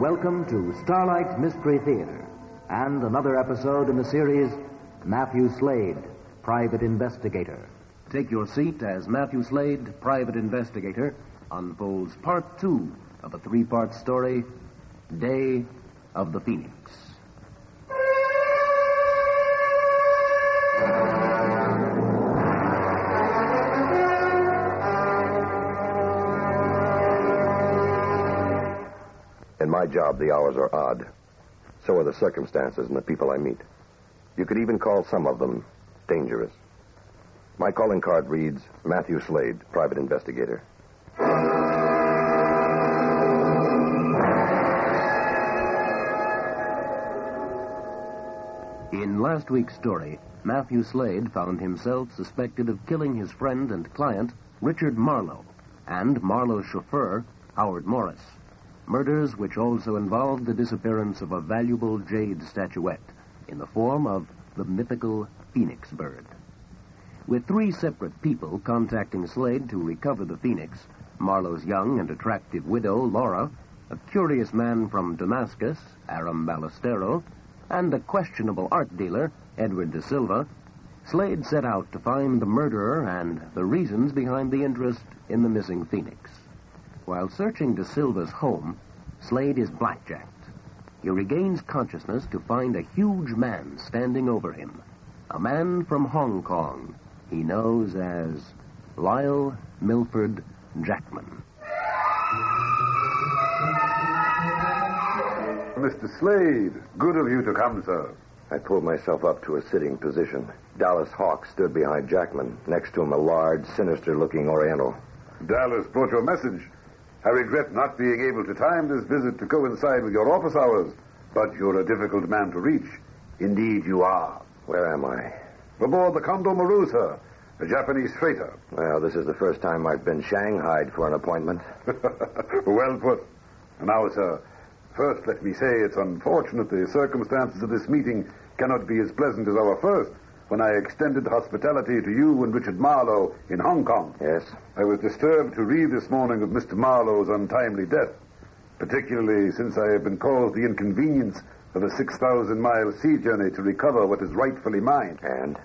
Welcome to Starlight Mystery Theater and another episode in the series Matthew Slade, Private Investigator. Take your seat as Matthew Slade, Private Investigator, unfolds part 2 of a 3-part story, Day of the Phoenix. In my job, the hours are odd. So are the circumstances and the people I meet. You could even call some of them dangerous. My calling card reads, Matthew Slade, Private Investigator. In last week's story, Matthew Slade found himself suspected of killing his friend and client, Richard Marlowe, and Marlowe's chauffeur, Howard Morris. Murders which also involved the disappearance of a valuable jade statuette in the form of the mythical phoenix bird. With 3 separate people contacting Slade to recover the phoenix, Marlowe's young and attractive widow, Laura, a curious man from Damascus, Aram Ballestero, and a questionable art dealer, Edward De Silva, Slade set out to find the murderer and the reasons behind the interest in the missing phoenix. While searching De Silva's home, Slade is blackjacked. He regains consciousness to find a huge man standing over him, a man from Hong Kong he knows as Lyle Milford Jackman. Mr. Slade, good of you to come, sir. I pulled myself up to a sitting position. Dallas Hawk stood behind Jackman, next to him a large, sinister-looking Oriental. Dallas brought your message. I regret not being able to time this visit to coincide with your office hours, but you're a difficult man to reach. Indeed you are. Where am I? Aboard the Condor Maru, sir, a Japanese freighter. Well, this is the first time I've been shanghaied for an appointment. Well put. Now, sir, first let me say it's unfortunate the circumstances of this meeting cannot be as pleasant as our first, when I extended hospitality to you and Richard Marlowe in Hong Kong. Yes? I was disturbed to read this morning of Mr. Marlowe's untimely death, particularly since I have been caused the inconvenience of a 6,000-mile sea journey to recover what is rightfully mine. And?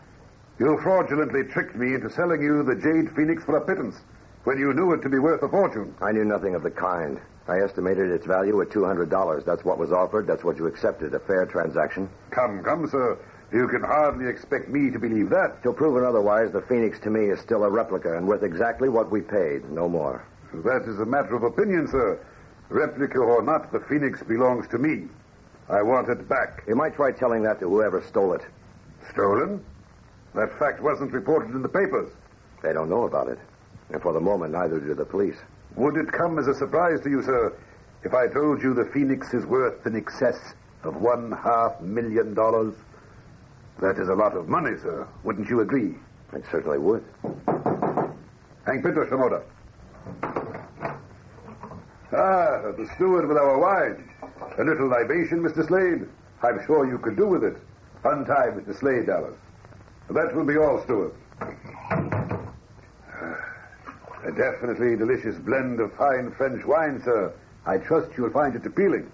You fraudulently tricked me into selling you the jade phoenix for a pittance, when you knew it to be worth a fortune. I knew nothing of the kind. I estimated its value at $200. That's what was offered. That's what you accepted. A fair transaction. Come, sir. You can hardly expect me to believe that. Till proven otherwise, the Phoenix to me is still a replica and worth exactly what we paid, no more. That is a matter of opinion, sir. Replica or not, the Phoenix belongs to me. I want it back. You might try telling that to whoever stole it. Stolen? That fact wasn't reported in the papers. They don't know about it. And for the moment, neither do the police. Would it come as a surprise to you, sir, if I told you the Phoenix is worth in excess of $500,000? That is a lot of money, sir. Wouldn't you agree? I certainly would. Hank Pinto, Shimoda. The steward with our wine. A little libation, Mr. Slade. I'm sure you could do with it. Untie Mr. Slade, Dallas. That will be all, steward. A definitely delicious blend of fine French wine, sir. I trust you'll find it appealing.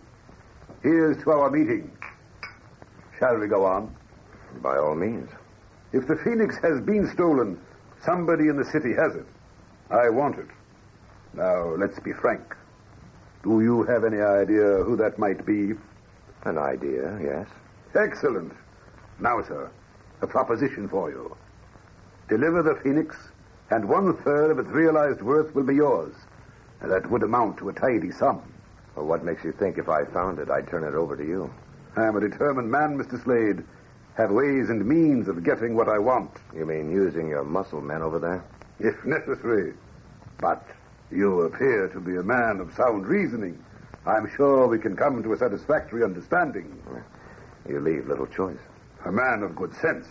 Here's to our meeting. Shall we go on? By all means. If the Phoenix has been stolen, somebody in the city has it. I want it. Now, let's be frank. Do you have any idea who that might be? An idea, yes. Excellent. Now, sir, a proposition for you. Deliver the Phoenix, and 1/3 of its realized worth will be yours. And that would amount to a tidy sum. Well, what makes you think if I found it, I'd turn it over to you? I am a determined man, Mr. Slade. Have ways and means of getting what I want. You mean using your muscle men over there? If necessary. But you appear to be a man of sound reasoning. I'm sure we can come to a satisfactory understanding. You leave little choice. A man of good sense.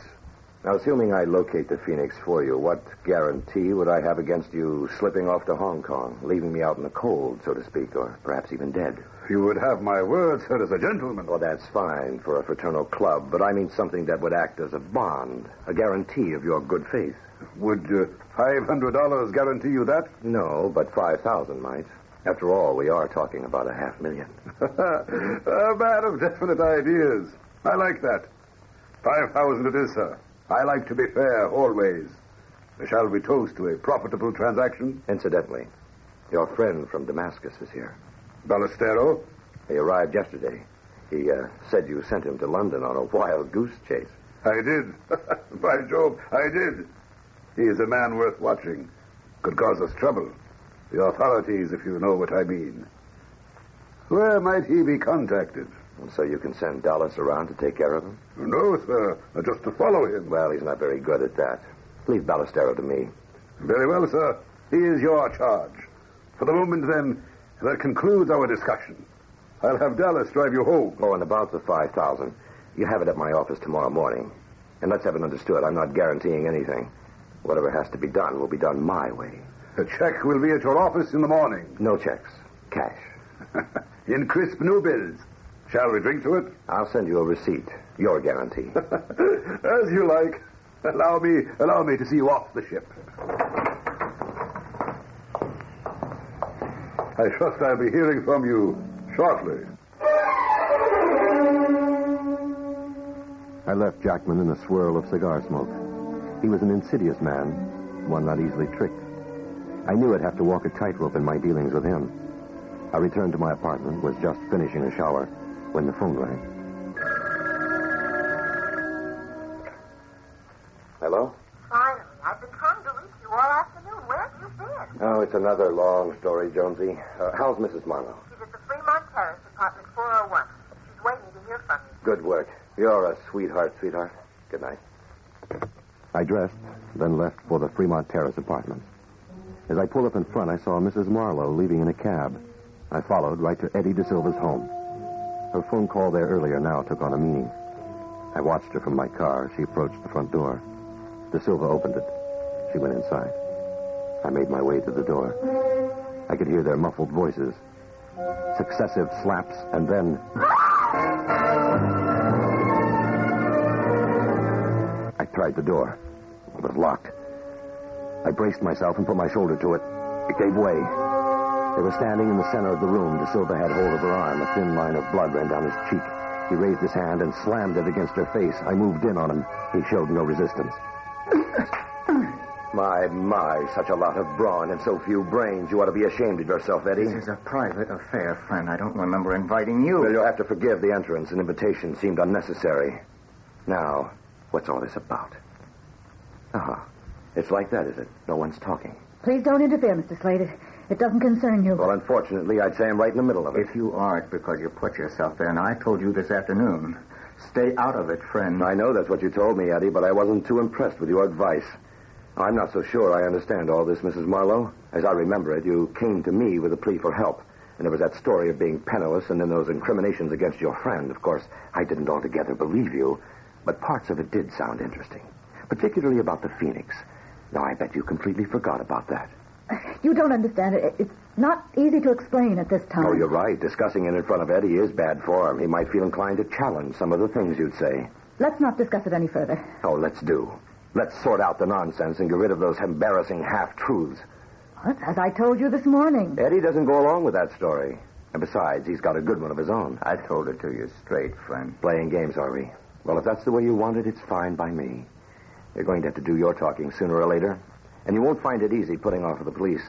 Now, assuming I locate the Phoenix for you, what guarantee would I have against you slipping off to Hong Kong, leaving me out in the cold, so to speak, or perhaps even dead? You would have my word, sir, as a gentleman. Well, that's fine for a fraternal club, but I mean something that would act as a bond, a guarantee of your good faith. Would $500 guarantee you that? No, but 5,000 might. After all, we are talking about $500,000. A man of definite ideas. I like that. 5,000 it is, sir. I like to be fair, always. Shall we toast to a profitable transaction? Incidentally, your friend from Damascus is here. Ballestero? He arrived yesterday. He said you sent him to London on a wild goose chase. I did. By Jove, I did. He is a man worth watching. Could cause us trouble. The authorities, if you know what I mean. Where might he be contacted? And so you can send Dallas around to take care of him? No, sir. Just to follow him. Well, he's not very good at that. Leave Ballestero to me. Very well, sir. He is your charge. For the moment, then, that concludes our discussion. I'll have Dallas drive you home. Oh, and about the 5,000. You have it at my office tomorrow morning. And let's have it understood. I'm not guaranteeing anything. Whatever has to be done will be done my way. A check will be at your office in the morning. No checks. Cash. In crisp new bills. Shall we drink to it? I'll send you a receipt. Your guarantee. As you like. Allow me to see you off the ship. I trust I'll be hearing from you shortly. I left Jackman in a swirl of cigar smoke. He was an insidious man, one not easily tricked. I knew I'd have to walk a tightrope in my dealings with him. I returned to my apartment, was just finishing a shower, when the phone rang. Hello? Finally. I've been trying to reach you all afternoon. Where have you been? Oh, it's another long story, Jonesy. How's Mrs. Marlowe? She's at the Fremont Terrace, apartment 401. She's waiting to hear from you. Good work. You're a sweetheart. Good night. I dressed, then left for the Fremont Terrace apartment. As I pulled up in front, I saw Mrs. Marlowe leaving in a cab. I followed right to Eddie De Silva's home. Her phone call there earlier now took on a meaning. I watched her from my car as she approached the front door. De Silva opened it. She went inside. I made my way to the door. I could hear their muffled voices. Successive slaps, and then... I tried the door. It was locked. I braced myself and put my shoulder to it. It gave way. They were standing in the center of the room. De Silva had hold of her arm. A thin line of blood ran down his cheek. He raised his hand and slammed it against her face. I moved in on him. He showed no resistance. My, such a lot of brawn and so few brains. You ought to be ashamed of yourself, Eddie. This is a private affair, friend. I don't remember inviting you. Well, you'll have to forgive the entrance. An invitation seemed unnecessary. Now, what's all this about? Uh-huh. It's like that, is it? No one's talking. Please don't interfere, Mr. Slade. It doesn't concern you. Well, unfortunately, I'd say I'm right in the middle of it. If you are, it's because you put yourself there, and I told you this afternoon. Stay out of it, friend. I know that's what you told me, Eddie, but I wasn't too impressed with your advice. I'm not so sure I understand all this, Mrs. Marlowe. As I remember it, you came to me with a plea for help. And there was that story of being penniless and then those incriminations against your friend. Of course, I didn't altogether believe you, but parts of it did sound interesting, particularly about the Phoenix. Now, I bet you completely forgot about that. You don't understand it. It's not easy to explain at this time. Oh, you're right. Discussing it in front of Eddie is bad form. He might feel inclined to challenge some of the things you'd say. Let's not discuss it any further. Oh, let's do. Let's sort out the nonsense and get rid of those embarrassing half-truths. What? As I told you this morning. Eddie doesn't go along with that story. And besides, he's got a good one of his own. I told it to you straight, friend. Playing games, are we? Well, if that's the way you want it, it's fine by me. You're going to have to do your talking sooner or later. And you won't find it easy putting off with the police.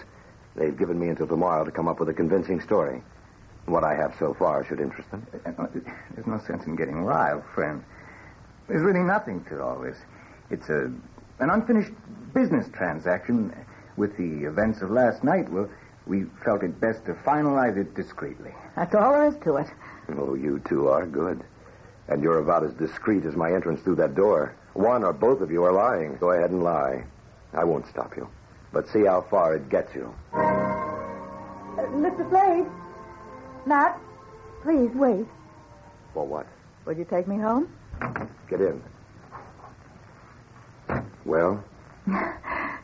They've given me until tomorrow to come up with a convincing story. What I have so far should interest them. There's no sense in getting riled, friend. There's really nothing to all this. It's an unfinished business transaction. With the events of last night, well, we felt it best to finalize it discreetly. That's all there is to it. Oh, you two are good. And you're about as discreet as my entrance through that door. One or both of you are lying. Go ahead and lie. I won't stop you. But see how far it gets you. Mr. Slade. Matt, please wait. For what? Would you take me home? Get in. Well?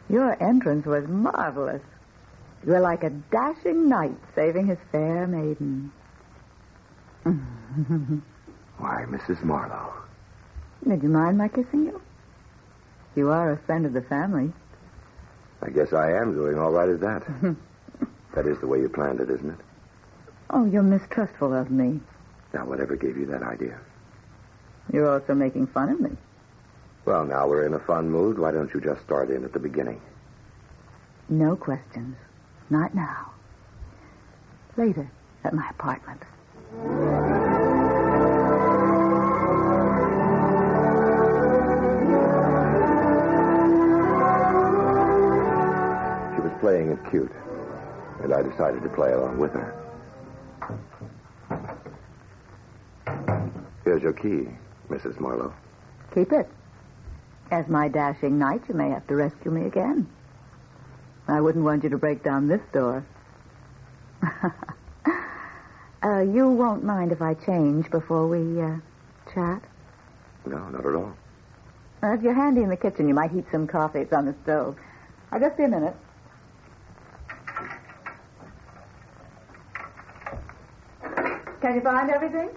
Your entrance was marvelous. You're like a dashing knight saving his fair maiden. Why, Mrs. Marlowe. Did you mind my kissing you? You are a friend of the family. I guess I am doing all right at that. That is the way you planned it, isn't it? Oh, you're mistrustful of me. Now, whatever gave you that idea? You're also making fun of me. Well, now we're in a fun mood. Why don't you just start in at the beginning? No questions. Not now. Later, at my apartment. She was playing it cute, and I decided to play along with her. Here's your key, Mrs. Marlowe. Keep it. As my dashing knight, you may have to rescue me again. I wouldn't want you to break down this door. You won't mind if I change before we chat? No, not at all. If you're handy in the kitchen, you might heat some coffee. It's on the stove. I'll just be a minute. Can you find everything?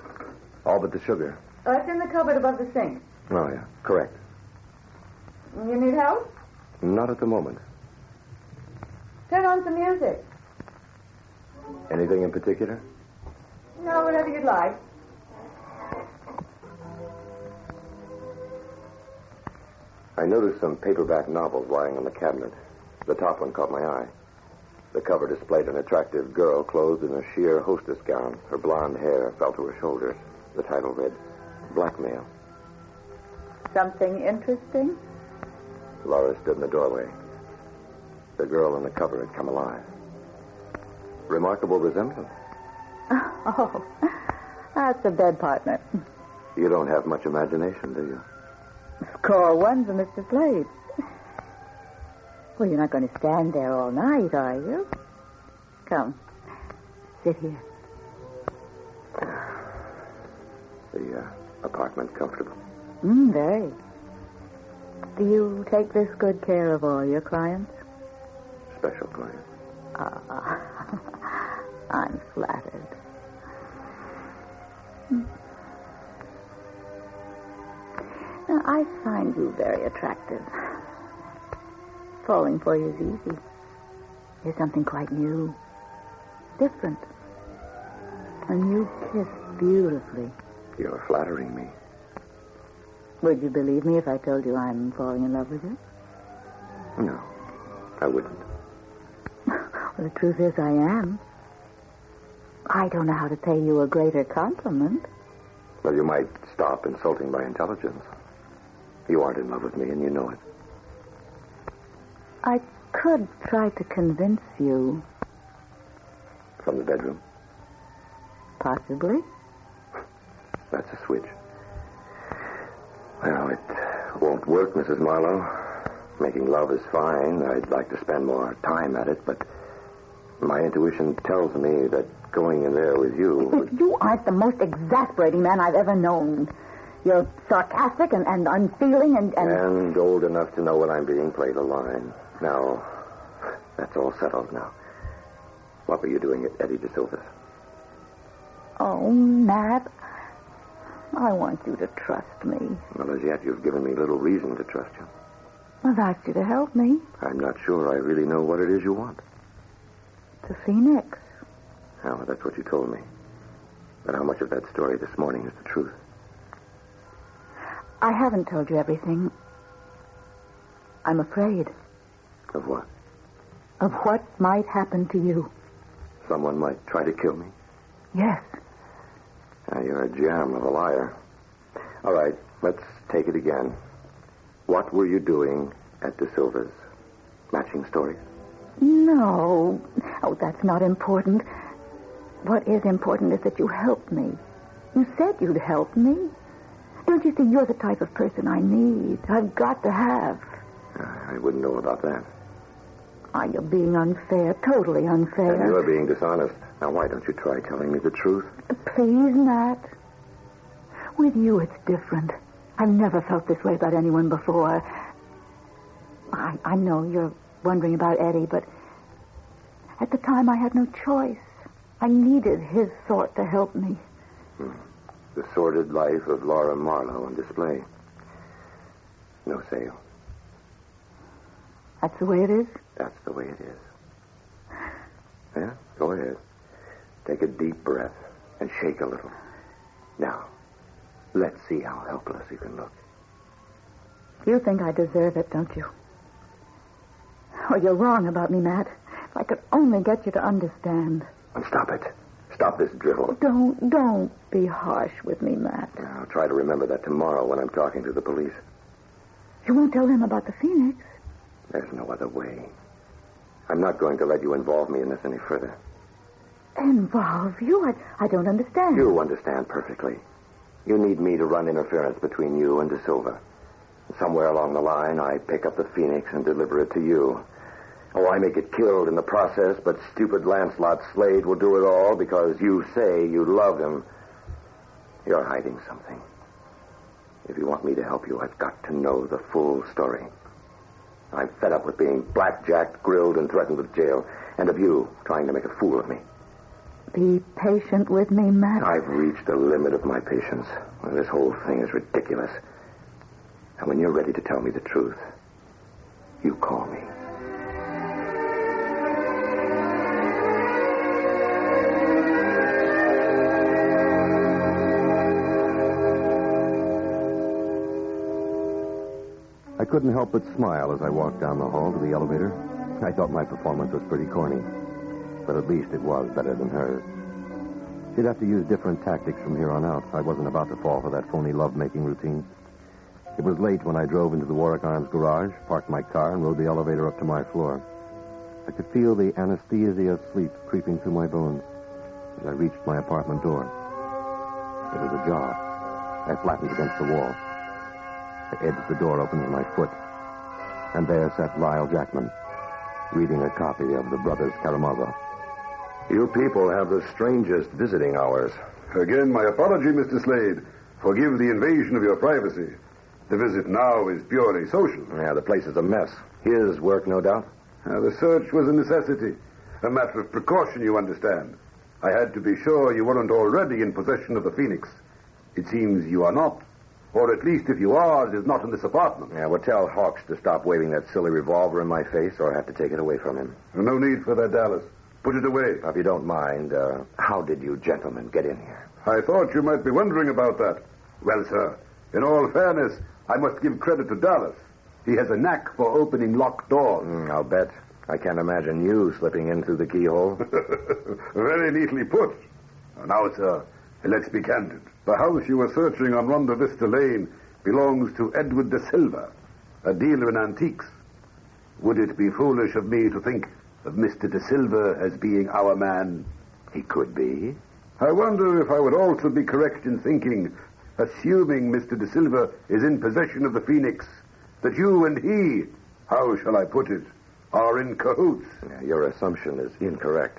All but the sugar. It's in the cupboard above the sink. Oh, yeah, correct. You need help? Not at the moment. Turn on some music. Anything in particular? No, whatever you'd like. I noticed some paperback novels lying on the cabinet. The top one caught my eye. The cover displayed an attractive girl clothed in a sheer hostess gown. Her blonde hair fell to her shoulders. The title read, Blackmail. Something interesting? Laura stood in the doorway. The girl on the cover had come alive. Remarkable resemblance. Oh, that's a bed partner. You don't have much imagination, do you? Score one for Mr. Slade. Well, you're not going to stand there all night, are you? Come, sit here. The apartment comfortable? Very. Do you take this good care of all your clients? Special client. I'm flattered. Now, I find you very attractive. Falling for you is easy. You're something quite new. Different. And you kiss beautifully. You're flattering me. Would you believe me if I told you I'm falling in love with you? No, I wouldn't. Well, the truth is I am. I don't know how to pay you a greater compliment. Well, you might stop insulting my intelligence. You aren't in love with me, and you know it. I could try to convince you. From the bedroom? Possibly. That's a switch. Well, it won't work, Mrs. Marlowe. Making love is fine. I'd like to spend more time at it, but my intuition tells me that going in there with you... But you aren't the most exasperating man I've ever known. You're sarcastic and unfeeling and... And old enough to know when I'm being played a line. Now, that's all settled now. What were you doing at Eddie De Silva's? Oh, Matt, I want you to trust me. Well, as yet, you've given me little reason to trust you. I've asked you to help me. I'm not sure I really know what it is you want. To see Nix. Oh, that's what you told me. But how much of that story this morning is the truth? I haven't told you everything. I'm afraid. Of what? Of what might happen to you. Someone might try to kill me? Yes. You're a gem of a liar. All right, let's take it again. What were you doing at De Silva's? Matching stories? No. Oh, that's not important. What is important is that you help me. You said you'd help me. Don't you see you're the type of person I need? I've got to have. I wouldn't know about that. You're being unfair, totally unfair. And you're being dishonest. Now, why don't you try telling me the truth? Please, Matt. With you, it's different. I've never felt this way about anyone before. I know you're wondering about Eddie, but at the time I had no choice. I needed his sort to help me. The sordid life of Laura Marlowe on display. No sale. That's the way it is? That's the way it is. Yeah, go ahead. Take a deep breath and shake a little. Now, let's see how helpless you can look. You think I deserve it, don't you? Oh, you're wrong about me, Matt. If I could only get you to understand. And stop it. Stop this drivel. Don't be harsh with me, Matt. I'll try to remember that tomorrow when I'm talking to the police. You won't tell them about the Phoenix? There's no other way. I'm not going to let you involve me in this any further. Involve you? I don't understand. You understand perfectly. You need me to run interference between you and De Silva. Somewhere along the line, I pick up the Phoenix and deliver it to you. Oh, I may get killed in the process, but stupid Lancelot Slade will do it all because you say you love him. You're hiding something. If you want me to help you, I've got to know the full story. I'm fed up with being blackjacked, grilled, and threatened with jail, and of you trying to make a fool of me. Be patient with me, Matt. I've reached the limit of my patience. This whole thing is ridiculous. And when you're ready to tell me the truth, you call me. I couldn't help but smile as I walked down the hall to the elevator. I thought my performance was pretty corny, but at least it was better than hers. She'd have to use different tactics from here on out. I wasn't about to fall for that phony love-making routine. It was late when I drove into the Warwick Arms garage, parked my car, and rode the elevator up to my floor. I could feel the anesthesia of sleep creeping through my bones as I reached my apartment door. It was ajar. I flattened against the wall. I edged the door open with my foot, and there sat Lyle Jackman, reading a copy of the Brothers Karamazov. You people have the strangest visiting hours. Again, my apology, Mr. Slade. Forgive the invasion of your privacy. The visit now is purely social. Yeah, the place is a mess. His work, no doubt. The search was a necessity. A matter of precaution, you understand. I had to be sure you weren't already in possession of the Phoenix. It seems you are not. Or at least if you are, it is not in this apartment. Yeah, well, tell Hawks to stop waving that silly revolver in my face, or I have to take it away from him. No need for that, Dallas. Put it away. If you don't mind, how did you gentlemen get in here? I thought you might be wondering about that. Well, sir, in all fairness, I must give credit to Dallas. He has a knack for opening locked doors. I'll bet. I can't imagine you slipping in through the keyhole. Very neatly put. Now, sir, let's be candid. The house you were searching on Ronda Vista Lane belongs to Edward De Silva, a dealer in antiques. Would it be foolish of me to think of Mr. De Silva as being our man? He could be. I wonder if I would also be correct in thinking, assuming Mr. De Silva is in possession of the Phoenix, that you and he, how shall I put it, are in cahoots. Yeah, your assumption is incorrect.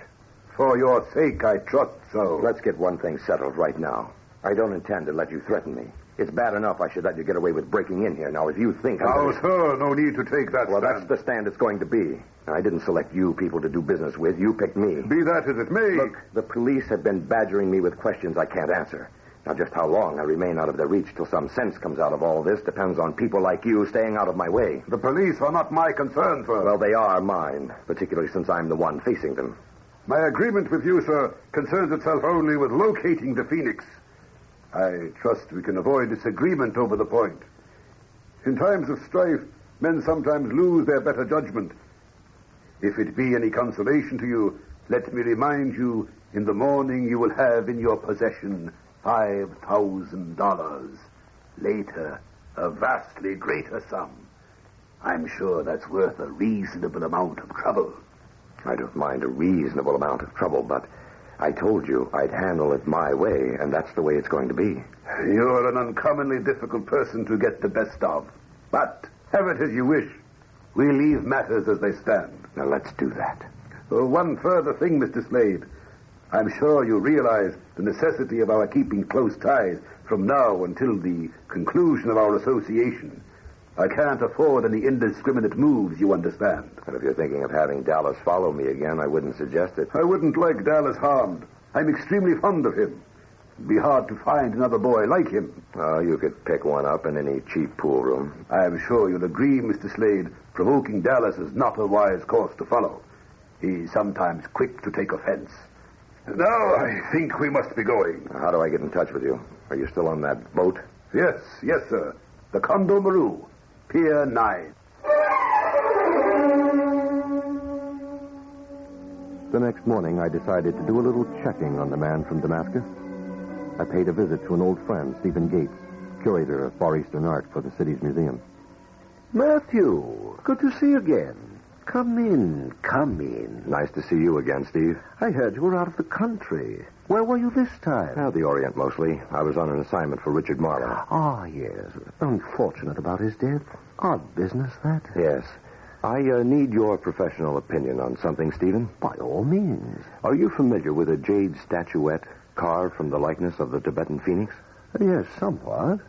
For your sake, I trust so. Let's get one thing settled right now. I don't intend to let you threaten me. It's bad enough I should let you get away with breaking in here. Now, if you think... sir, no need to take that Well, stand. that's the stand it's going to be. I didn't select you people to do business with. You picked me. Be that as it may... Look, the police have been badgering me with questions I can't answer. Now, just how long I remain out of their reach till some sense comes out of all this depends on people like you staying out of my way. The police are not my concern, sir. Well, they are mine, particularly since I'm the one facing them. My agreement with you, sir, concerns itself only with locating the Phoenix. I trust we can avoid disagreement over the point. In times of strife, men sometimes lose their better judgment. If it be any consolation to you, let me remind you, in the morning you will have in your possession $5,000. Later, a vastly greater sum. I'm sure that's worth a reasonable amount of trouble. I don't mind a reasonable amount of trouble, but I told you I'd handle it my way, and that's the way it's going to be. You're an uncommonly difficult person to get the best of. But, have it as you wish. We leave matters as they stand. Now, let's do that. One further thing, Mr. Slade. I'm sure you realize the necessity of our keeping close ties from now until the conclusion of our association. I can't afford any indiscriminate moves, you understand. And if you're thinking of having Dallas follow me again, I wouldn't suggest it. I wouldn't like Dallas harmed. I'm extremely fond of him. It'd be hard to find another boy like him. You could pick one up in any cheap pool room. I'm sure you'll agree, Mr. Slade, provoking Dallas is not a wise course to follow. He's sometimes quick to take offense. Now, I think we must be going. How do I get in touch with you? Are you still on that boat? Yes, sir. The Condo Maru, Pier 9. The next morning, I decided to do a little checking on the man from Damascus. I paid a visit to an old friend, Stephen Gates, curator of Far Eastern art for the city's museum. Matthew, good to see you again. Come in. Nice to see you again, Steve. I heard you were out of the country. Where were you this time? The Orient, mostly. I was on an assignment for Richard Marlowe. Ah, yes. Unfortunate about his death. Odd business, that. Yes. I need your professional opinion on something, Stephen. By all means. Are you familiar with a jade statuette carved from the likeness of the Tibetan phoenix? Yes, somewhat.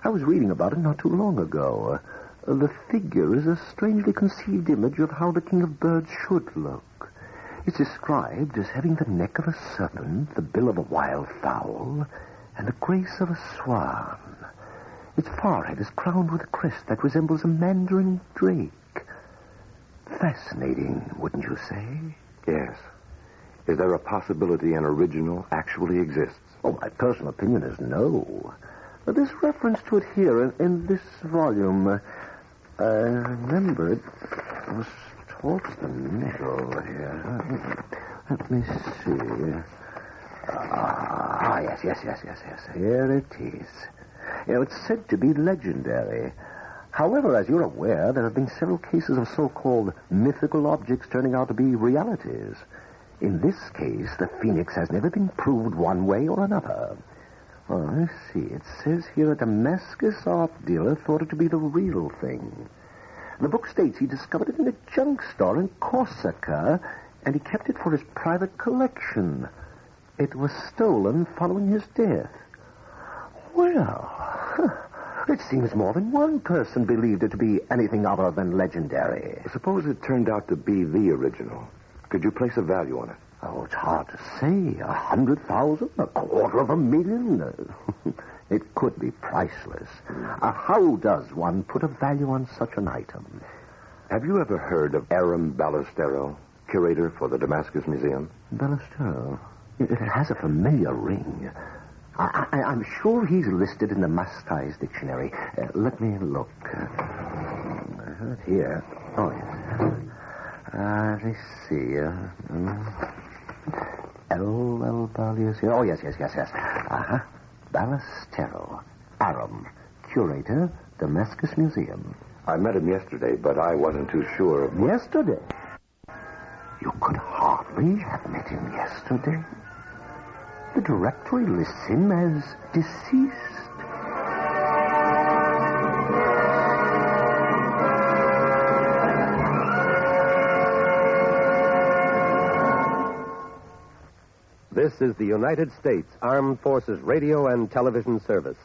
I was reading about it not too long ago. The figure is a strangely conceived image of how the king of birds should look. It's described as having the neck of a serpent, the bill of a wild fowl, and the grace of a swan. Its forehead is crowned with a crest that resembles a mandarin drake. Fascinating, wouldn't you say? Yes. Is there a possibility an original actually exists? Oh, my personal opinion is no. There's reference to it here in this volume. I remember it was towards the middle here. Let me see. Yes. Here it is. It's said to be legendary. However, as you're aware, there have been several cases of so-called mythical objects turning out to be realities. In this case, the phoenix has never been proved one way or another. Oh, I see. It says here a Damascus art dealer thought it to be the real thing. The book states he discovered it in a junk store in Corsica, and he kept it for his private collection. It was stolen following his death. Well, it seems more than one person believed it to be anything other than legendary. Suppose it turned out to be the original. Could you place a value on it? Oh, it's hard to say. 100,000? $250,000? It could be priceless. How does one put a value on such an item? Have you ever heard of Aram Ballestero, curator for the Damascus Museum? Ballestero? It has a familiar ring. I'm sure he's listed in the Maskai's dictionary. Let me look. Here. Oh, yes. Let's see. L. Ballestero. Oh, yes. Ballestero. Aram. Curator, Damascus Museum. I met him yesterday, but I wasn't too sure of... Yesterday? You could hardly have met him yesterday. The directory lists him as deceased. This is the United States Armed Forces Radio and Television Service.